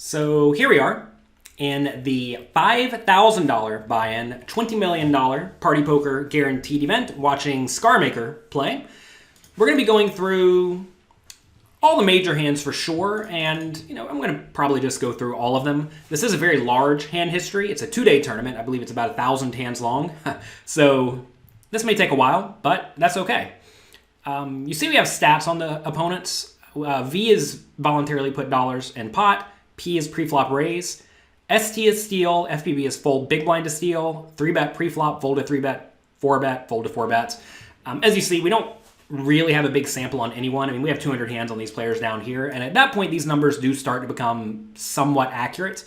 So here we are in the $5,000 buy-in, $20 million Party Poker guaranteed event, watching Scarmakr play. We're going to be going through all the major hands for sure, and I'm going to probably just go through all of them. This is a very large hand history. It's a 2-day tournament. I believe it's about 1,000 hands long. So this may take a while, but that's okay. You see we have stats on the opponents. V is voluntarily put dollars in pot. P is pre-flop raise. ST is steal. FPB is fold big blind to steal. 3-bet pre-flop, fold to 3-bet, 4-bet, fold to 4-bets. As you see, we don't really have a big sample on anyone. I mean, we have 200 hands on these players down here, and at that point, these numbers do start to become somewhat accurate.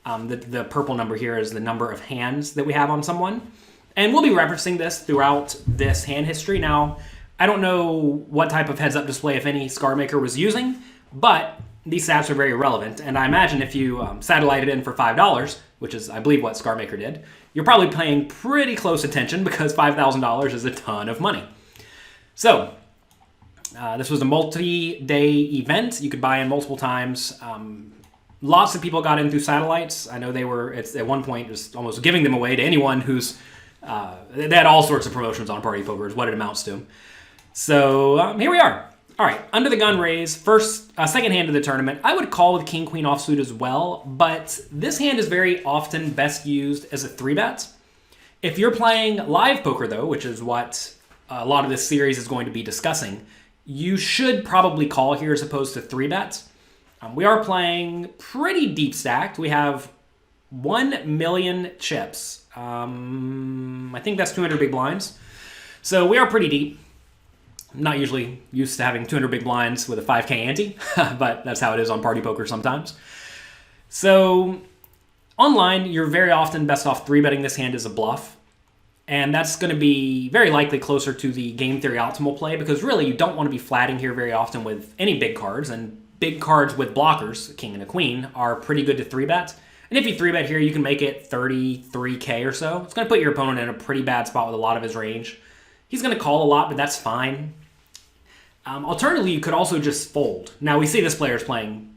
The purple number here is the number of hands that we have on someone, and we'll be referencing this throughout this hand history. Now, I don't know what type of heads-up display, if any, Scarmakr was using, but these stats are very relevant, and I imagine if you satellited in for $5, which is, I believe, what Scarmakr did, you're probably paying pretty close attention because $5,000 is a ton of money. So, this was a multi-day event. You could buy in multiple times. Lots of people got in through satellites. I know they were, at one point, just almost giving them away to anyone who's, they had all sorts of promotions on Party Poker is what it amounts to. So, here we are. All right, under the gun raise, second hand of the tournament. I would call with king, queen offsuit as well, but this hand is very often best used as a 3-bet. If you're playing live poker, though, which is what a lot of this series is going to be discussing, you should probably call here as opposed to 3-bet. We are playing pretty deep stacked. We have 1 million chips. I think that's 200 big blinds. So we are pretty deep. I'm not usually used to having 200 big blinds with a 5K ante, but that's how it is on Party Poker sometimes. So online, you're very often best off 3-betting this hand as a bluff. And that's going to be very likely closer to the game theory optimal play because really you don't want to be flatting here very often with any big cards. And big cards with blockers, king and a queen, are pretty good to 3-bet. And if you 3-bet here, you can make it 33K or so. It's going to put your opponent in a pretty bad spot with a lot of his range. He's going to call a lot, but that's fine. Alternatively, you could also just fold. Now, we see this player is playing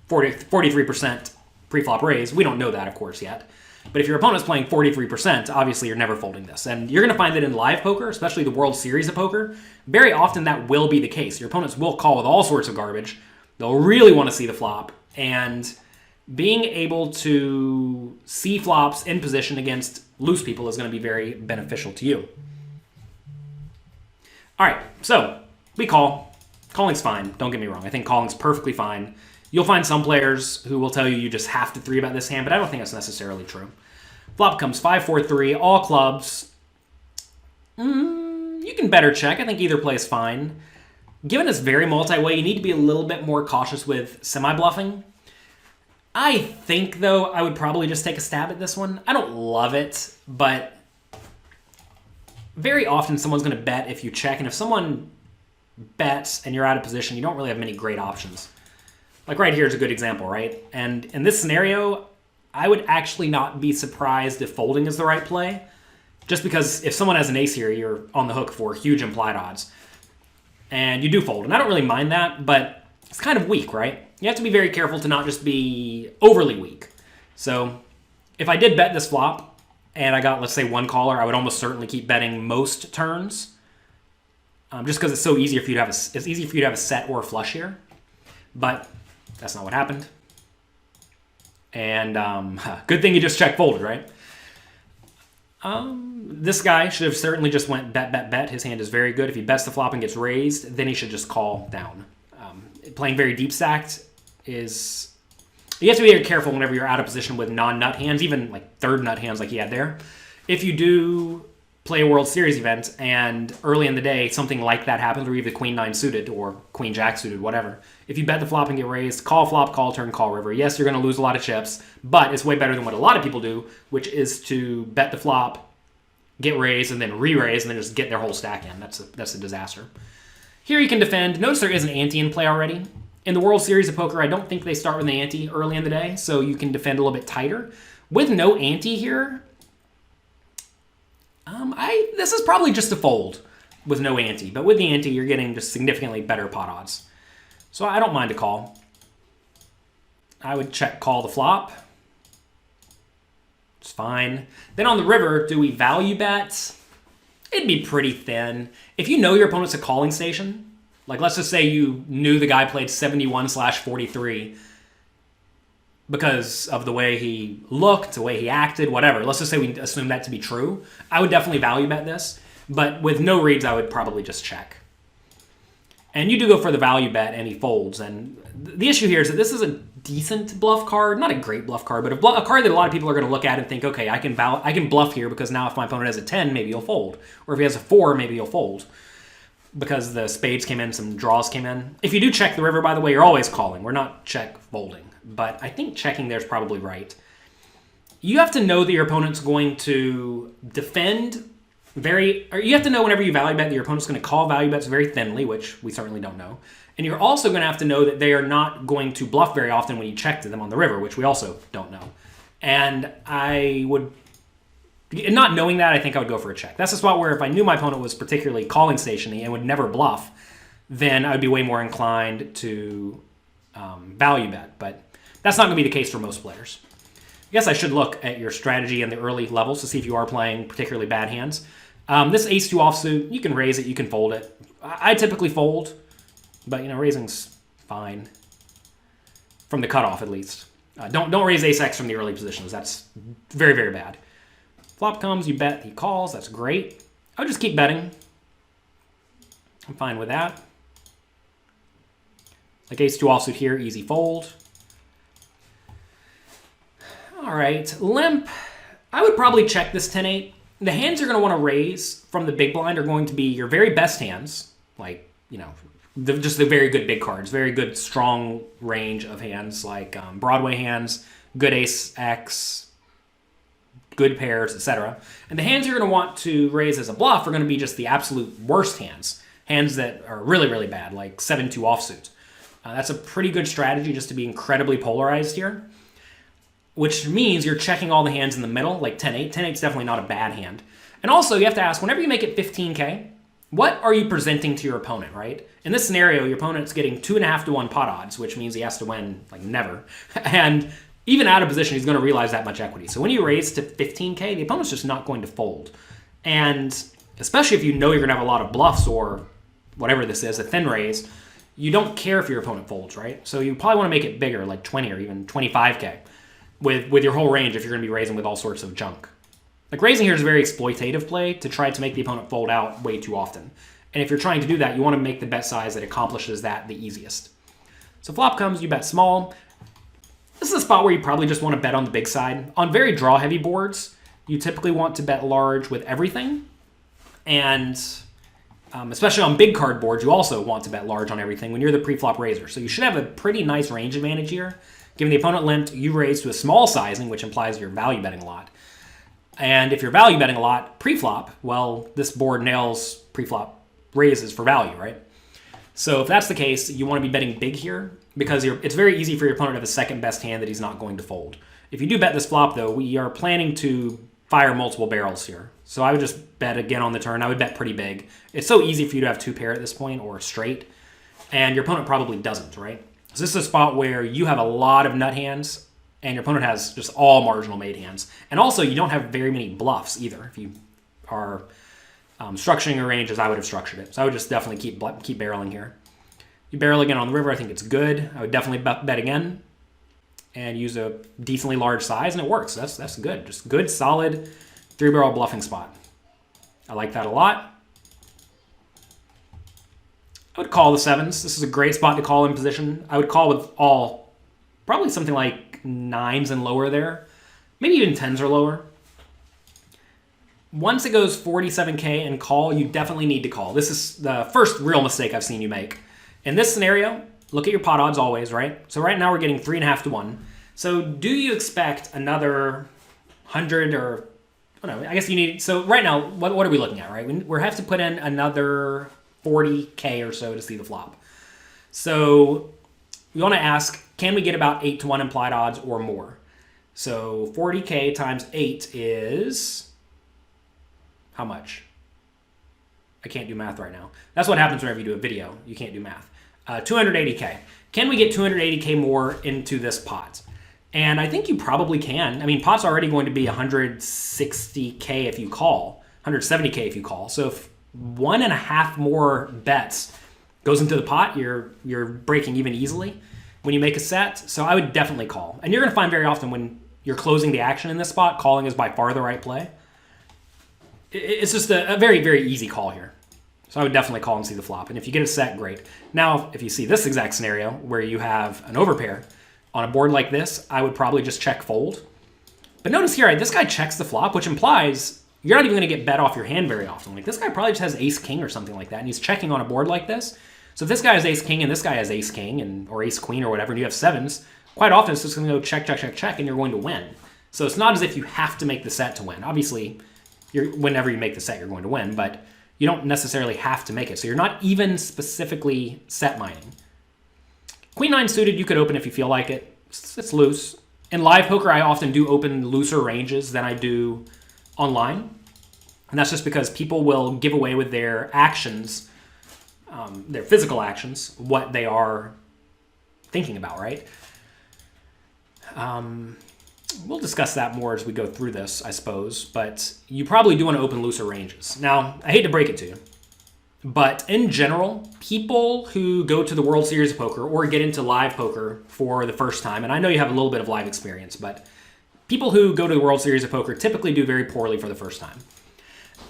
43% pre-flop raise. We don't know that, of course, yet. But if your opponent's playing 43%, obviously you're never folding this. And you're going to find that in live poker, especially the World Series of Poker, very often that will be the case. Your opponents will call with all sorts of garbage. They'll really want to see the flop. And being able to see flops in position against loose people is going to be very beneficial to you. All right, so we call. Calling's fine. Don't get me wrong. I think calling's perfectly fine. You'll find some players who will tell you you just have to 3-bet this hand, but I don't think that's necessarily true. Flop comes 5-4-3, all clubs. You can better check. I think either play is fine. Given it's very multi-way, you need to be a little bit more cautious with semi-bluffing. I think, though, I would probably just take a stab at this one. I don't love it, but very often someone's going to bet if you check, and if someone bets and you're out of position, you don't really have many great options. Like right here is a good example, right? And in this scenario, I would actually not be surprised if folding is the right play, just because if someone has an ace here, you're on the hook for huge implied odds. And you do fold, and I don't really mind that, but it's kind of weak, right? You have to be very careful to not just be overly weak. So if I did bet this flop, and I got, let's say, one caller, I would almost certainly keep betting most turns, just because it's so easy for you to have it's easy for you to have a set or a flush here. But that's not what happened. And good thing you just check folded, right? This guy should have certainly just went bet, bet, bet. His hand is very good. If he bets the flop and gets raised, then he should just call down. Playing very deep stacked is... You have to be very careful whenever you're out of position with non-nut hands, even like third nut hands like he had there. If you do play a World Series event and early in the day something like that happens where you have the queen-9 suited or queen-jack suited, whatever. If you bet the flop and get raised, call flop, call turn, call river. Yes, you're going to lose a lot of chips, but it's way better than what a lot of people do, which is to bet the flop, get raised, and then re-raise, and then just get their whole stack in. That's a disaster. Here you can defend. Notice there is an ante in play already. In the World Series of Poker, I don't think they start with an ante early in the day, so you can defend a little bit tighter. With no ante here, this is probably just a fold with no ante. But with the ante, you're getting just significantly better pot odds. So I don't mind a call. I would check call the flop. It's fine. Then on the river, do we value bet? It'd be pretty thin. If you know your opponent's a calling station, like let's just say you knew the guy played 71/43 because of the way he looked, the way he acted, whatever. Let's just say we assume that to be true. I would definitely value bet this, but with no reads, I would probably just check. And you do go for the value bet, and he folds. And the issue here is that this is a decent bluff card, not a great bluff card, but a card that a lot of people are going to look at and think, okay, I can bluff here because now if my opponent has a 10, maybe he'll fold, or if he has a 4, maybe he'll fold because the spades came in, some draws came in. If you do check the river, by the way, you're always calling. We're not check folding, but I think checking there's probably right. You have to know that your opponent's going to defend. You have to know whenever you value bet that your opponent's going to call value bets very thinly, which we certainly don't know. And you're also going to have to know that they are not going to bluff very often when you check to them on the river, which we also don't know. And not knowing that, I think I would go for a check. That's a spot where if I knew my opponent was particularly calling stationy and would never bluff, then I would be way more inclined to value bet. But that's not going to be the case for most players. I guess I should look at your strategy in the early levels to see if you are playing particularly bad hands. This ace-2 offsuit, you can raise it, you can fold it. I typically fold, but raising's fine. From the cutoff, at least. Don't raise ace-x from the early positions. That's very, very bad. Flop comes, you bet, he calls. That's great. I would just keep betting. I'm fine with that. Like ace-2 offsuit here, easy fold. All right, limp. I would probably check this 10-8. The hands you're going to want to raise from the big blind are going to be your very best hands, like, just the very good big cards, very good strong range of hands, like Broadway hands, good ace-x, good pairs, etc. And the hands you're going to want to raise as a bluff are going to be just the absolute worst hands, hands that are really, really bad, like 7-2 offsuit. That's a pretty good strategy just to be incredibly polarized here, which means you're checking all the hands in the middle, like 10-8. 10-8 is definitely not a bad hand. And also, you have to ask, whenever you make it 15K, what are you presenting to your opponent, right? In this scenario, your opponent's getting 2.5 to 1 pot odds, which means he has to win, like, never. And even out of position, he's going to realize that much equity. So when you raise to 15K, the opponent's just not going to fold. And especially if you know you're going to have a lot of bluffs or whatever this is, a thin raise, you don't care if your opponent folds, right? So you probably want to make it bigger, like 20 or even 25K. With your whole range if you're going to be raising with all sorts of junk. Like raising here is a very exploitative play to try to make the opponent fold out way too often. And if you're trying to do that, you want to make the bet size that accomplishes that the easiest. So flop comes, you bet small. This is a spot where you probably just want to bet on the big side. On very draw-heavy boards, you typically want to bet large with everything. And especially on big card boards, you also want to bet large on everything when you're the pre-flop raiser. So you should have a pretty nice range advantage here. Given the opponent limped, you raise to a small sizing, which implies you're value betting a lot. And if you're value betting a lot pre-flop, well, this board nails pre-flop raises for value, right? So if that's the case, you want to be betting big here because it's very easy for your opponent to have a second best hand that he's not going to fold. If you do bet this flop, though, we are planning to fire multiple barrels here. So I would just bet again on the turn. I would bet pretty big. It's so easy for you to have 2 pair at this point or straight, and your opponent probably doesn't, right? So this is a spot where you have a lot of nut hands and your opponent has just all marginal made hands. And also you don't have very many bluffs either if you are structuring your range as I would have structured it. So I would just definitely keep barreling here. You barrel again on the river, I think it's good. I would definitely bet again and use a decently large size, and it works. That's good. Just good, solid 3-barrel bluffing spot. I like that a lot. I would call the 7s. This is a great spot to call in position. I would call with all, probably something like 9s and lower there. Maybe even 10s or lower. Once it goes 47K and call, you definitely need to call. This is the first real mistake I've seen you make. In this scenario, look at your pot odds always, right? So right now we're getting 3.5 to 1. So do you expect another 100 or, I don't know, I guess you need, so right now, what are we looking at, right? We have to put in another 40K or so to see the flop. So we want to ask, can we get about 8 to 1 implied odds or more? So 40K times 8 is how much? I can't do math right now. That's what happens whenever you do a video. You can't do math. 280K. Can we get 280K more into this pot? And I think you probably can. I mean, pot's already going to be 160K if you call, 170K if you call. So if 1.5 more bets goes into the pot, you're breaking even easily when you make a set. So I would definitely call. And you're going to find very often when you're closing the action in this spot, calling is by far the right play. It's just a very, very easy call here. So I would definitely call and see the flop. And if you get a set, great. Now, if you see this exact scenario where you have an overpair on a board like this, I would probably just check fold. But notice here, this guy checks the flop, which implies you're not even going to get bet off your hand very often. Like, this guy probably just has ace-king or something like that, and he's checking on a board like this. So if this guy has ace-king and this guy has ace-king or ace-queen or whatever, and you have sevens, quite often it's just going to go check, check, check, check, and you're going to win. So it's not as if you have to make the set to win. Obviously, whenever you make the set, you're going to win, but you don't necessarily have to make it. So you're not even specifically set mining. Queen 9 suited, you could open if you feel like it. It's loose. In live poker, I often do open looser ranges than I do online. And that's just because people will give away with their actions, their physical actions, what they are thinking about, right? We'll discuss that more as we go through this, I suppose. But you probably do want to open looser ranges. Now, I hate to break it to you, but in general, people who go to the World Series of Poker or get into live poker for the first time, and I know you have a little bit of live experience, but people who go to the World Series of Poker typically do very poorly for the first time.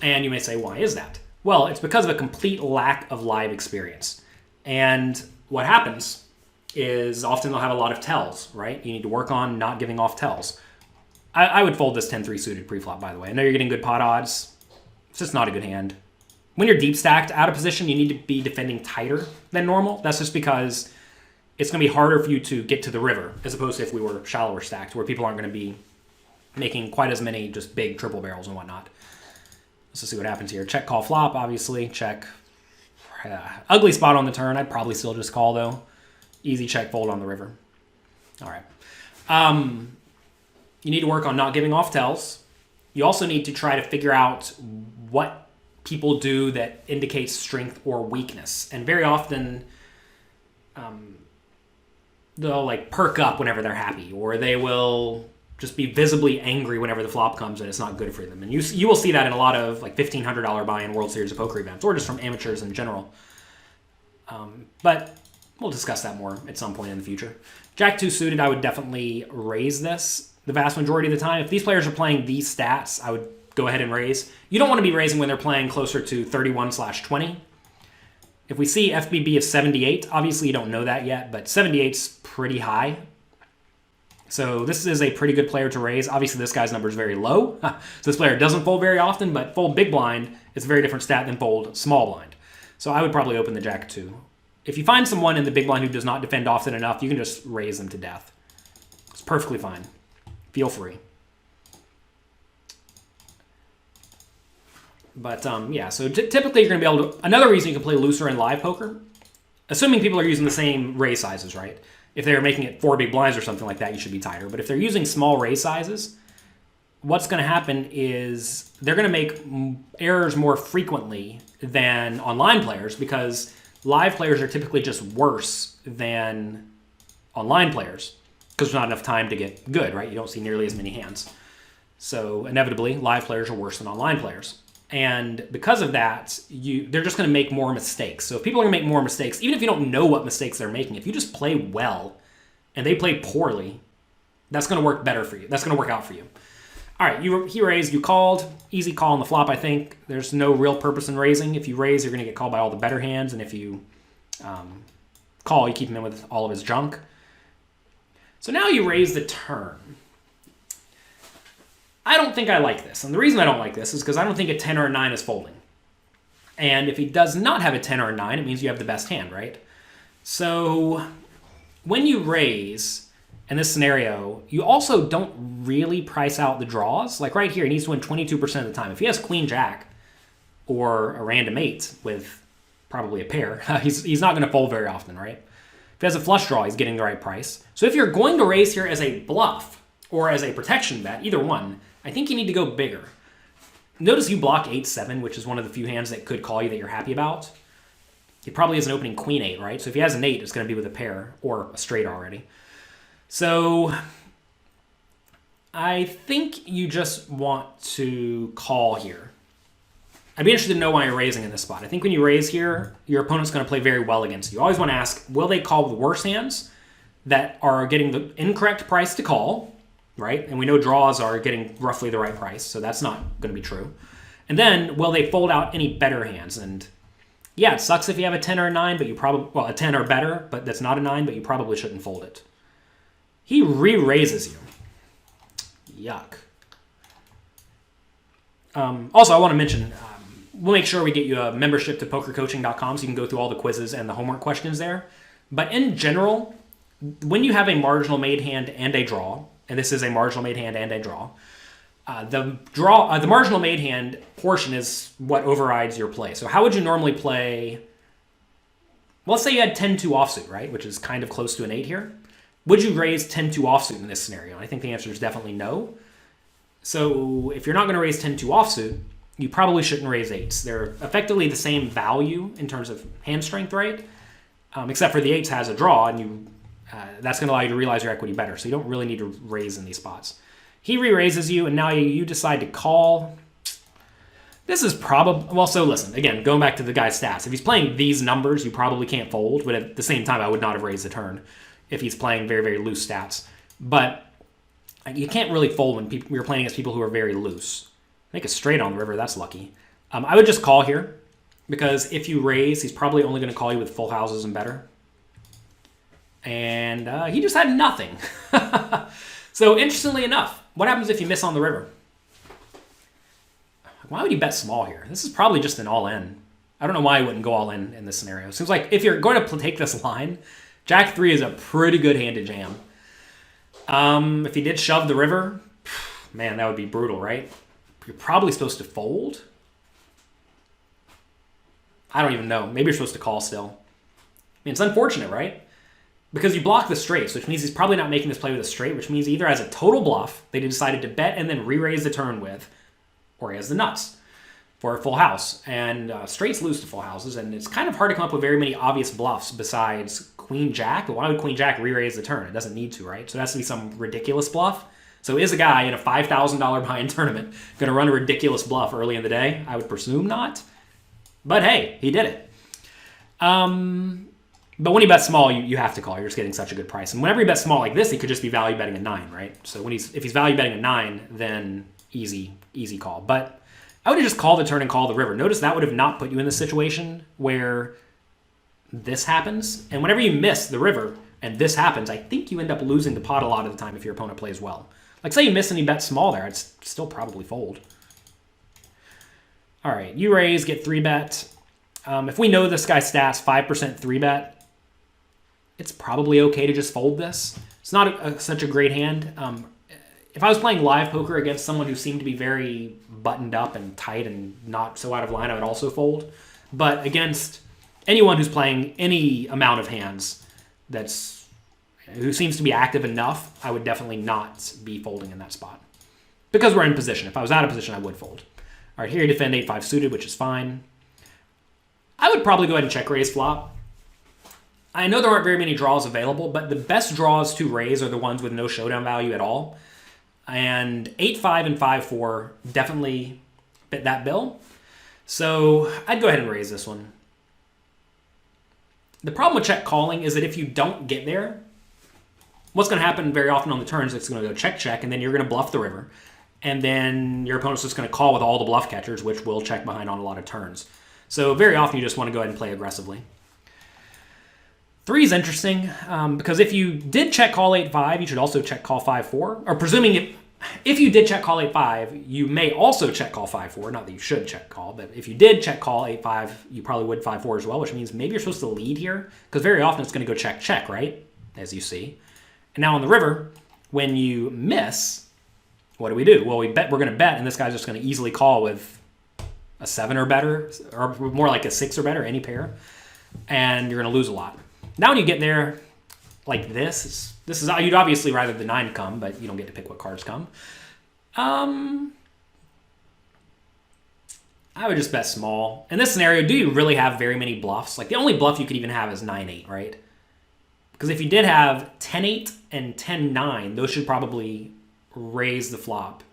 And you may say, why is that? Well, it's because of a complete lack of live experience. And what happens is often they'll have a lot of tells, right? You need to work on not giving off tells. I would fold this 10-3 suited preflop, by the way. I know you're getting good pot odds. It's just not a good hand. When you're deep stacked out of position, you need to be defending tighter than normal. That's just because it's going to be harder for you to get to the river, as opposed to if we were shallower stacked, where people aren't going to be making quite as many just big triple barrels and whatnot. Let's just see what happens here. Check, call, flop, obviously. Check. Ugly spot on the turn. I'd probably still just call, though. Easy check, fold on the river. All right. You need to work on not giving off tells. You also need to try to figure out what people do that indicates strength or weakness. And very often, they'll like perk up whenever they're happy, or they will just be visibly angry whenever the flop comes and it's not good for them. And you will see that in a lot of like $1,500 buy-in World Series of Poker events, or just from amateurs in general. But we'll discuss that more at some point in the future. Jack 2 suited, I would definitely raise this the vast majority of the time. If these players are playing these stats, I would go ahead and raise. You don't want to be raising when they're playing closer to 31/20. If we see FBB of 78, obviously you don't know that yet, but 78's pretty high. So this is a pretty good player to raise. Obviously this guy's number is very low. So this player doesn't fold very often, but fold big blind is a very different stat than fold small blind. So I would probably open the Jack 2. If you find someone in the big blind who does not defend often enough, you can just raise them to death. It's perfectly fine. Feel free. But yeah, so typically you're going to be able to... Another reason you can play looser in live poker, assuming people are using the same raise sizes, right? If they're making it 4 big blinds or something like that, you should be tighter. But if they're using small raise sizes, what's going to happen is they're going to make errors more frequently than online players, because live players are typically just worse than online players because there's not enough time to get good, right? You don't see nearly as many hands. So inevitably, live players are worse than online players. And because of that, they're just going to make more mistakes. So if people are going to make more mistakes, even if you don't know what mistakes they're making, if you just play well and they play poorly, that's going to work better for you. That's going to work out for you. All right, he raised, you called. Easy call on the flop, I think. There's no real purpose in raising. If you raise, you're going to get called by all the better hands. And if you call, you keep him in with all of his junk. So now you raise the turn. I don't think I like this. And the reason I don't like this is because I don't think a 10 or a 9 is folding. And if he does not have a 10 or a 9, it means you have the best hand, right? So when you raise in this scenario, you also don't really price out the draws. Like right here, he needs to win 22% of the time. If he has queen jack or a random 8 with probably a pair, he's not going to fold very often, right? If he has a flush draw, he's getting the right price. So if you're going to raise here as a bluff or as a protection bet, either one, I think you need to go bigger. Notice you block 8-7, which is one of the few hands that could call you that you're happy about. He probably has an opening queen 8, right? So if he has an 8, it's going to be with a pair or a straight already. So I think you just want to call here. I'd be interested to know why you're raising in this spot. I think when you raise here, your opponent's going to play very well against you. You always want to ask, will they call with worse hands that are getting the incorrect price to call, right? And we know draws are getting roughly the right price, so that's not going to be true. And then, will they fold out any better hands? And yeah, it sucks if you have a 10 or a 9, but you probably, well, a 10 or better, but that's not a 9, but you probably shouldn't fold it. He re-raises you. Yuck. Also, I want to mention, we'll make sure we get you a membership to pokercoaching.com so you can go through all the quizzes and the homework questions there. But in general, when you have a marginal made hand and a draw, and this is a marginal made hand and a draw, the marginal made hand portion is what overrides your play. So how would you normally play? Well, let's say you had 10-2 offsuit, right? Which is kind of close to an 8 here. Would you raise 10-2 offsuit in this scenario? And I think the answer is definitely no. So if you're not going to raise 10-2 offsuit, you probably shouldn't raise 8s. They're effectively the same value in terms of hand strength, right? Except for the 8s has a draw, and that's going to allow you to realize your equity better. So you don't really need to raise in these spots. He re-raises you, and now you decide to call. This is probably, well, so listen, again, going back to the guy's stats. If he's playing these numbers, you probably can't fold, but at the same time, I would not have raised the turn if he's playing very, very loose stats. But you can't really fold when you're playing against people who are very loose. Make a straight on the river, that's lucky. I would just call here, because if you raise, he's probably only going to call you with full houses and better. And he just had nothing. So interestingly enough, what happens if you miss on the river? Why would you bet small here? This is probably just an all-in. I don't know why I wouldn't go all-in in this scenario. It seems like if you're going to take this line, Jack 3 is a pretty good hand to jam. If he did shove the river, man, that would be brutal, right? You're probably supposed to fold. I don't even know. Maybe you're supposed to call still. I mean, it's unfortunate, right? Because you block the straights, which means he's probably not making this play with a straight, which means he either has a total bluff that he decided to bet and then re-raise the turn with, or he has the nuts for a full house. And straights lose to full houses, and it's kind of hard to come up with very many obvious bluffs besides Queen Jack. But why would Queen Jack re-raise the turn? It doesn't need to, right? So it has to be some ridiculous bluff. So is a guy in a $5,000 buy-in tournament going to run a ridiculous bluff early in the day? I would presume not. But hey, he did it. But when he bets small, you have to call. You're just getting such a good price. And whenever he bets small like this, he could just be value betting a 9, right? So if he's value betting a 9, then easy call. But I would have just called the turn and called the river. Notice that would have not put you in the situation where this happens. And whenever you miss the river and this happens, I think you end up losing the pot a lot of the time if your opponent plays well. Like say you miss and he bets small there, I'd still probably fold. All right, you raise, get 3-bet. If we know this guy's stats, 5% 3-bet, it's probably okay to just fold this. It's not such a great hand. If I was playing live poker against someone who seemed to be very buttoned up and tight and not so out of line, I would also fold. But against anyone who's playing any amount of hands who seems to be active enough, I would definitely not be folding in that spot. Because we're in position. If I was out of position, I would fold. All right, here you defend 8-5 suited, which is fine. I would probably go ahead and check raise flop. I know there aren't very many draws available, but the best draws to raise are the ones with no showdown value at all. And 8-5 and 5-4 definitely fit that bill. So I'd go ahead and raise this one. The problem with check calling is that if you don't get there, what's going to happen very often on the turns, it's going to go check, and then you're going to bluff the river. And then your opponent's just going to call with all the bluff catchers, which will check behind on a lot of turns. So very often you just want to go ahead and play aggressively. 3 is interesting because if you did check call 8-5, you should also check call 5-4. Or presuming if you did check call 8-5, you may also check call 5-4. Not that you should check call, but if you did check call 8-5, you probably would 5-4 as well, which means maybe you're supposed to lead here because very often it's going to go check, right? As you see. And now on the river, when you miss, what do? Well, we're going to bet, and this guy's just going to easily call with a 7 or better, or more like a 6 or better, any pair, and you're going to lose a lot. Now when you get there like this is you'd obviously rather the 9 come, but you don't get to pick what cards come. I would just bet small. In this scenario, do you really have very many bluffs? Like, the only bluff you could even have is 9-8, right? Because if you did have 10-8 and 10-9, those should probably raise the flop.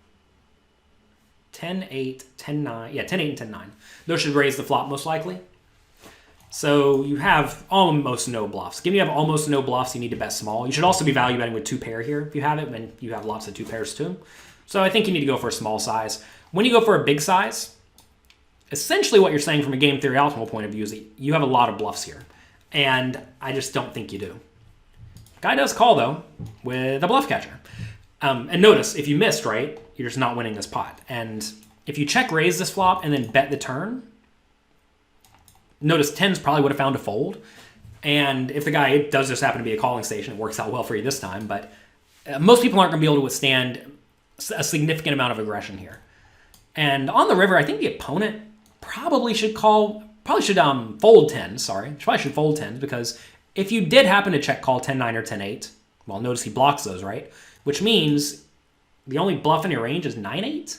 10-8, 10-9. Yeah, 10-8 and 10-9. Those should raise the flop most likely. So you have almost no bluffs. Given you have almost no bluffs, you need to bet small. You should also be value betting with 2 pair here if you have it, and you have lots of 2 pairs too. So I think you need to go for a small size. When you go for a big size, essentially what you're saying from a game theory optimal point of view is that you have a lot of bluffs here. And I just don't think you do. Guy does call, though, with a bluff catcher. And notice, if you missed, right, you're just not winning this pot. And if you check raise this flop and then bet the turn, notice 10s probably would have found a fold. And if the guy does just happen to be a calling station, it works out well for you this time. But most people aren't going to be able to withstand a significant amount of aggression here. And on the river, I think the opponent probably should fold 10s, sorry. Probably should fold 10s, because if you did happen to check call 10-9 or 10-8, well, notice he blocks those, right? Which means the only bluff in your range is 9-8?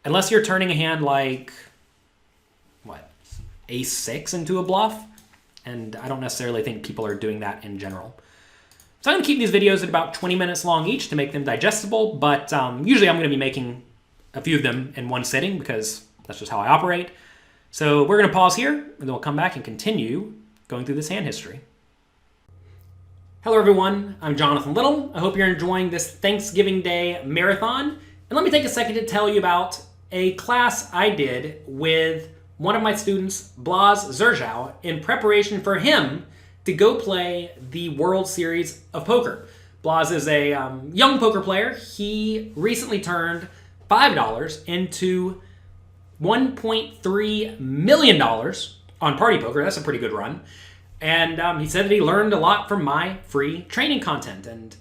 Unless you're turning a hand like, what, ace-6 into a bluff? And I don't necessarily think people are doing that in general. So I'm going to keep these videos at about 20 minutes long each to make them digestible, but usually I'm going to be making a few of them in one sitting because that's just how I operate. So we're going to pause here, and then we'll come back and continue going through this hand history. Hello everyone, I'm Jonathan Little. I hope you're enjoying this Thanksgiving Day marathon. And let me take a second to tell you about a class I did with one of my students, Blas Zerjau, in preparation for him to go play the World Series of Poker. Blas is a young poker player. He recently turned $5 into $1.3 million on Party Poker. That's a pretty good run. And he said that he learned a lot from my free training content. And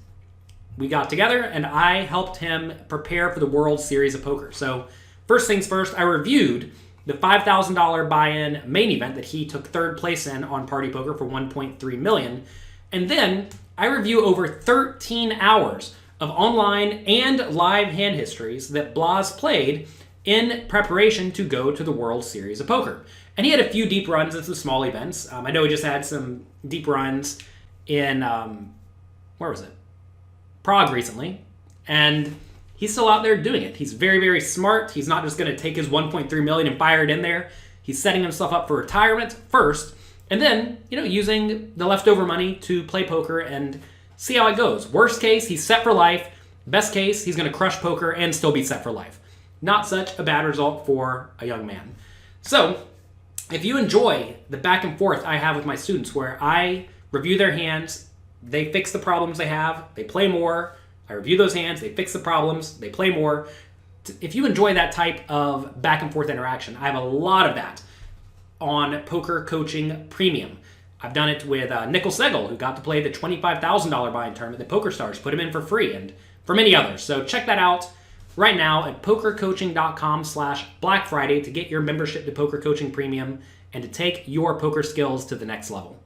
we got together and I helped him prepare for the World Series of Poker. So first things first, I reviewed the $5,000 buy-in main event that he took 3rd place in on Party Poker for $1.3 million. And then I review over 13 hours of online and live hand histories that Blas played in preparation to go to the World Series of Poker. And he had a few deep runs in some small events. I know he just had some deep runs in, where was it? Prague recently. And he's still out there doing it. He's very, very smart. He's not just going to take his $1.3 million and fire it in there. He's setting himself up for retirement first, and then, using the leftover money to play poker and see how it goes. Worst case, he's set for life. Best case, he's going to crush poker and still be set for life. Not such a bad result for a young man. So, if you enjoy the back and forth I have with my students where I review their hands, they fix the problems they have, they play more, I review those hands, they fix the problems, they play more. If you enjoy that type of back and forth interaction, I have a lot of that on Poker Coaching Premium. I've done it with Nickel Segal, who got to play the $25,000 buy-in tournament that PokerStars put him in for free, and for many others. So check that out right now at pokercoaching.com/Black Friday to get your membership to Poker Coaching Premium and to take your poker skills to the next level.